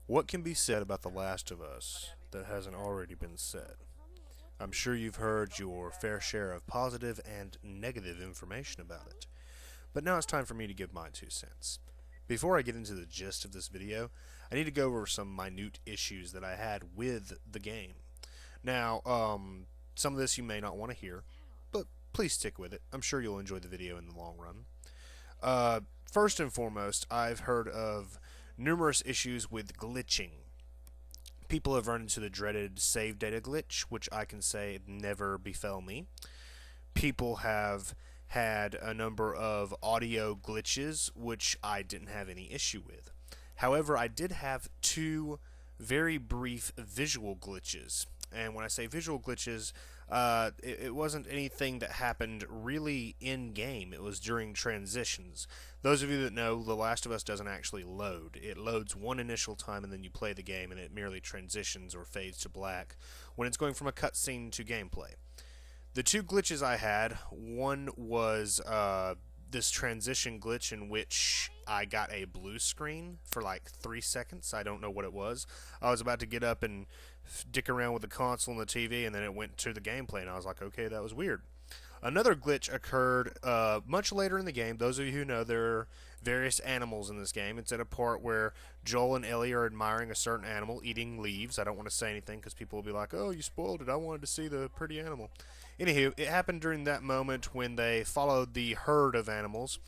What can be said about The Last of Us that hasn't already been said? I'm sure you've heard your fair share of positive and negative information about it, but now it's time for me to give my 2 cents. Before I get into the gist of this video, I need to go over some minute issues that I had with the game. Now, some of this you may not want to hear, but please stick with it. I'm sure you'll enjoy the video in the long run. First and foremost, I've heard of numerous issues with glitching. People have run into the dreaded save data glitch, which I can say never befell me. People have had a number of audio glitches, which I didn't have any issue with. However, I did have two very brief visual glitches. And when I say visual glitches, it wasn't anything that happened really in game. It was during transitions. Those of you that know, The Last of Us doesn't actually load. It loads one initial time and then you play the game and it merely transitions or fades to black when it's going from a cutscene to gameplay. The two glitches I had, one was this transition glitch in which I got a blue screen for like 3 seconds. I don't know what it was. I was about to get up and dick around with the console and the TV, and then it went to the gameplay, and I was like, okay, that was weird. Another glitch occurred much later in the game. Those of you who know, there are various animals in this game. It's at a part where Joel and Ellie are admiring a certain animal eating leaves. I don't want to say anything because people will be like, oh, you spoiled it. I wanted to see the pretty animal. Anywho, it happened during that moment when they followed the herd of animals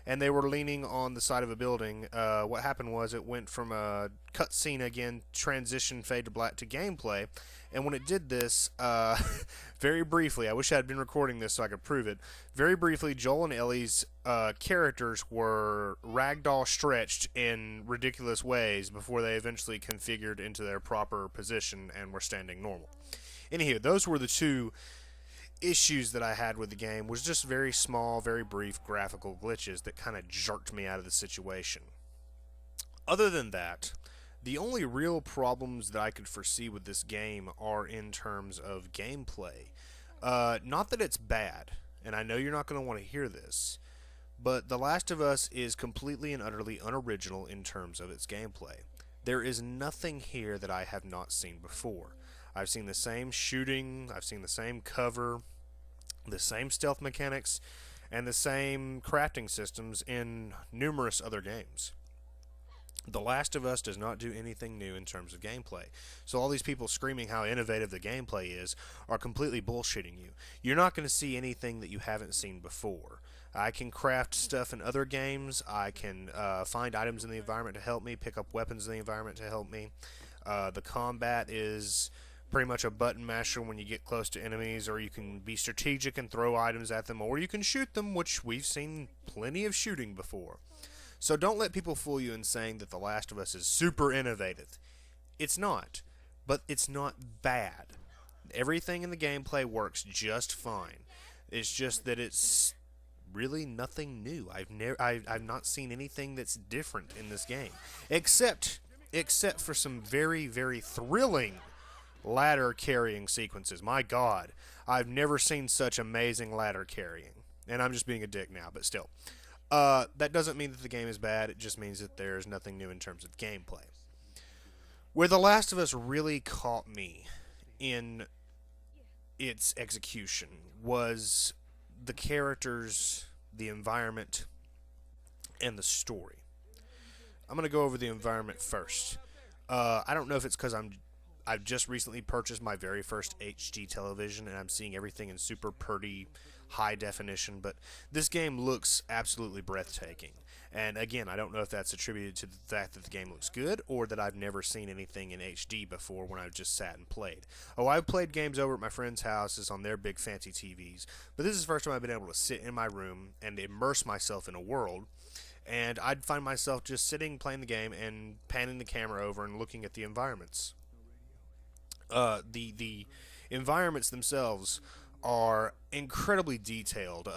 and they were leaning on the side of a building. What happened was it went from a cutscene again, transition, fade to black to gameplay. And when it did this, very briefly, I wish I had been recording this so I could prove it. Very briefly, Joel and Ellie's characters were ragdoll stretched in ridiculous ways before they eventually configured into their proper position and were standing normal. Anywho, those were the two issues that I had with the game. Was just very small, very brief graphical glitches that kind of jerked me out of the situation. Other than that, the only real problems that I could foresee with this game are in terms of gameplay. Not that it's bad, and I know you're not going to want to hear this, but The Last of Us is completely and utterly unoriginal in terms of its gameplay. There is nothing here that I have not seen before. I've seen the same shooting, I've seen the same cover, the same stealth mechanics, and the same crafting systems in numerous other games. The Last of Us does not do anything new in terms of gameplay. So all these people screaming how innovative the gameplay is are completely bullshitting you. You're not going to see anything that you haven't seen before. I can craft stuff in other games. I can find items in the environment to help me, pick up weapons in the environment to help me. The combat is pretty much a button masher when you get close to enemies, or you can be strategic and throw items at them, or you can shoot them, which we've seen plenty of shooting before. So don't let people fool you in saying that The Last of Us is super innovative. It's not, but it's not bad. Everything in the gameplay works just fine. It's just that it's really nothing new. I've not seen anything that's different in this game, except for some very, very thrilling ladder carrying sequences. My God, I've never seen such amazing ladder carrying. And I'm just being a dick now, but still. That doesn't mean that the game is bad. It just means that there's nothing new in terms of gameplay. Where The Last of Us really caught me in its execution was the characters, the environment, and the story. I'm going to go over the environment first. I don't know if it's because I've just recently purchased my very first HD television and I'm seeing everything in super pretty high definition, but this game looks absolutely breathtaking. And again, I don't know if that's attributed to the fact that the game looks good or that I've never seen anything in HD before when I've just sat and played. Oh, I've played games over at my friends' houses on their big fancy TVs, but this is the first time I've been able to sit in my room and immerse myself in a world. And I'd find myself just sitting, playing the game, and panning the camera over and looking at the environments. The environments themselves are incredibly detailed.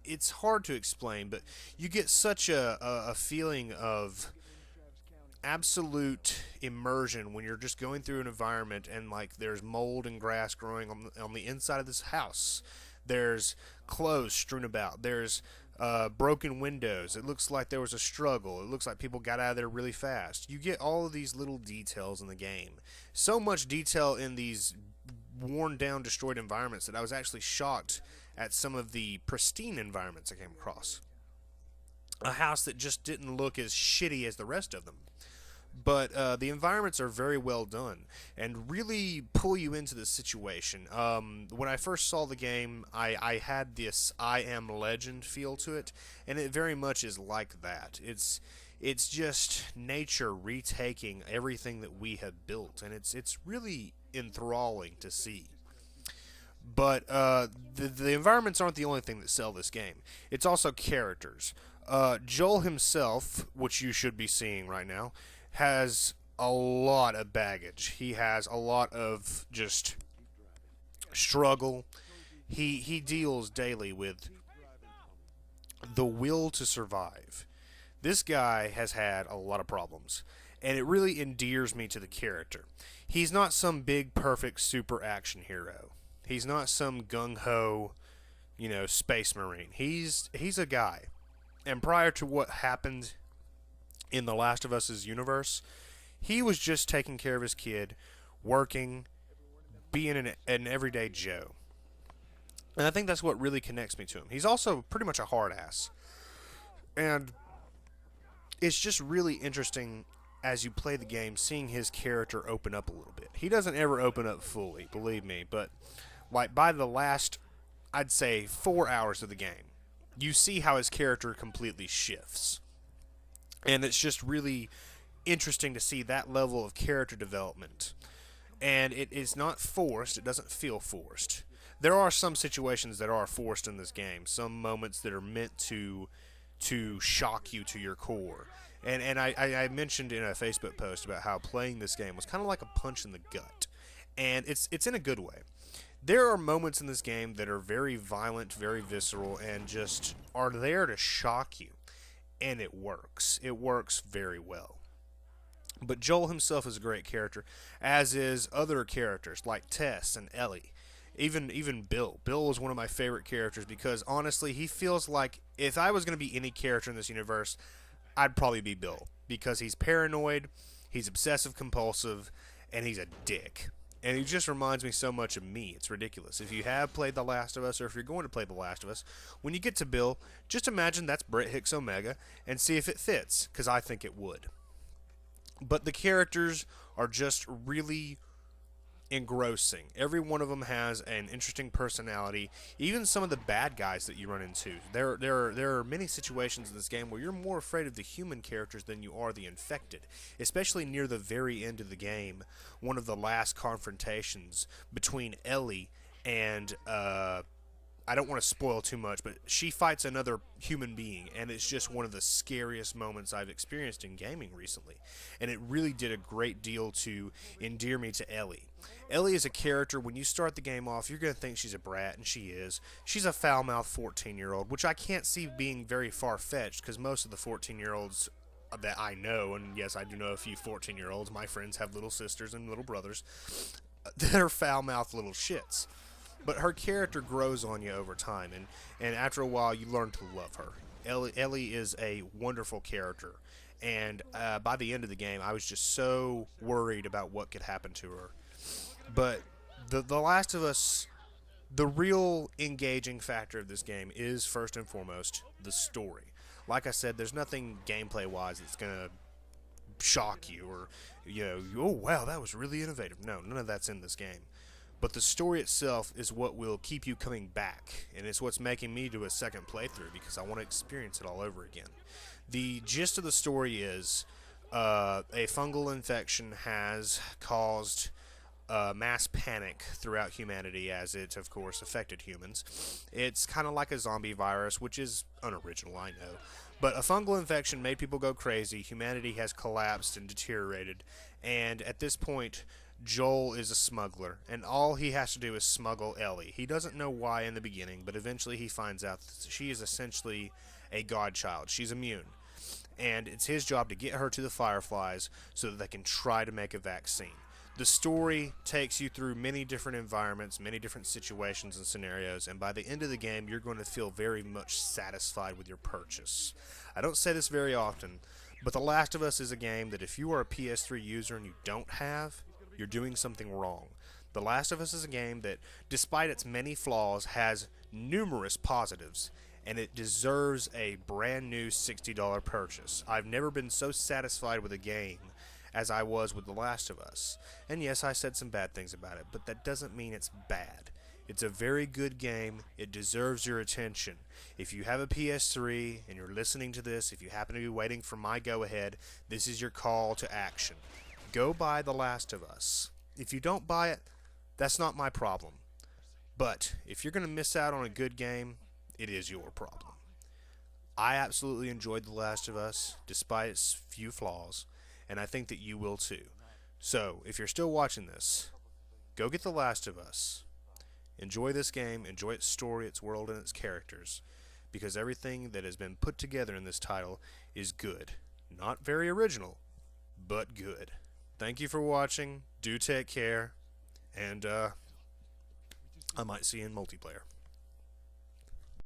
It's hard to explain, but you get such a feeling of absolute immersion when you're just going through an environment and like there's mold and grass growing on the inside of this house. There's clothes strewn about. There's broken windows. It looks like there was a struggle. It looks like people got out of there really fast. You get all of these little details in the game. So much detail in these worn down, destroyed environments that I was actually shocked at some of the pristine environments I came across. A house that just didn't look as shitty as the rest of them. But the environments are very well done and really pull you into the situation. When I first saw the game, I had this I Am Legend feel to it, and it very much is like that. It's just nature retaking everything that we have built, and it's really enthralling to see. But the environments aren't the only thing that sell this game. It's also characters. Joel himself, which you should be seeing right now, has a lot of baggage. He has a lot of just struggle. He deals daily with the will to survive. This guy has had a lot of problems, and it really endears me to the character. He's not some big, perfect, super action hero. He's not some gung-ho, space marine. He's a guy. And prior to what happened in The Last of Us's universe, he was just taking care of his kid, working, being an everyday Joe. And I think that's what really connects me to him. He's also pretty much a hard ass. And it's just really interesting as you play the game, seeing his character open up a little bit. He doesn't ever open up fully, believe me, but like by the last, I'd say, 4 hours of the game, you see how his character completely shifts. And it's just really interesting to see that level of character development. And it is not forced. It doesn't feel forced. There are some situations that are forced in this game. Some moments that are meant to shock you to your core. And I mentioned in a Facebook post about how playing this game was kind of like a punch in the gut. And it's in a good way. There are moments in this game that are very violent, very visceral, and just are there to shock you. And it works. It works very well. But Joel himself is a great character, as is other characters like Tess and Ellie. Even Bill. Bill was one of my favorite characters because, honestly, he feels like if I was going to be any character in this universe, I'd probably be Bill. Because he's paranoid, he's obsessive-compulsive, and he's a dick. And he just reminds me so much of me. It's ridiculous. If you have played The Last of Us, or if you're going to play The Last of Us, when you get to Bill, just imagine that's Brett Hicks Omega and see if it fits, because I think it would. But the characters are just really engrossing. Every one of them has an interesting personality. Even some of the bad guys that you run into. There are many situations in this game where you're more afraid of the human characters than you are the infected. Especially near the very end of the game, one of the last confrontations between Ellie and I don't want to spoil too much, but she fights another human being, and it's just one of the scariest moments I've experienced in gaming recently. And it really did a great deal to endear me to Ellie. Ellie is a character, when you start the game off, you're going to think she's a brat, and she is. She's a foul-mouthed 14-year-old, which I can't see being very far-fetched, because most of the 14-year-olds that I know, and yes, I do know a few 14-year-olds, my friends have little sisters and little brothers, they're foul-mouthed little shits. But her character grows on you over time, and after a while, you learn to love her. Ellie is a wonderful character, and by the end of the game, I was just so worried about what could happen to her. But the Last of Us, the real engaging factor of this game is, first and foremost, the story. Like I said, there's nothing gameplay-wise that's going to shock you or, oh, wow, that was really innovative. No, none of that's in this game. But the story itself is what will keep you coming back, and it's what's making me do a second playthrough because I want to experience it all over again. The gist of the story is a fungal infection has caused mass panic throughout humanity as it, of course, affected humans. It's kind of like a zombie virus, which is unoriginal, I know. But a fungal infection made people go crazy. Humanity has collapsed and deteriorated, and at this point, Joel is a smuggler, and all he has to do is smuggle Ellie. He doesn't know why in the beginning, but eventually he finds out that she is essentially a godchild. She's immune, and it's his job to get her to the Fireflies so that they can try to make a vaccine. The story takes you through many different environments, many different situations and scenarios, and by the end of the game, you're going to feel very much satisfied with your purchase. I don't say this very often, but The Last of Us is a game that if you are a PS3 user and you don't have, you're doing something wrong. The Last of Us is a game that, despite its many flaws, has numerous positives, and it deserves a brand new $60 purchase. I've never been so satisfied with a game as I was with The Last of Us. And yes, I said some bad things about it, but that doesn't mean it's bad. It's a very good game. It deserves your attention. If you have a PS3 and you're listening to this, if you happen to be waiting for my go-ahead, this is your call to action. Go buy The Last of Us. If you don't buy it, that's not my problem. But if you're going to miss out on a good game, it is your problem. I absolutely enjoyed The Last of Us, despite its few flaws, and I think that you will too. So, if you're still watching this, go get The Last of Us. Enjoy this game, enjoy its story, its world, and its characters, because everything that has been put together in this title is good. Not very original, but good. Thank you for watching. Do take care, and I might see you in multiplayer.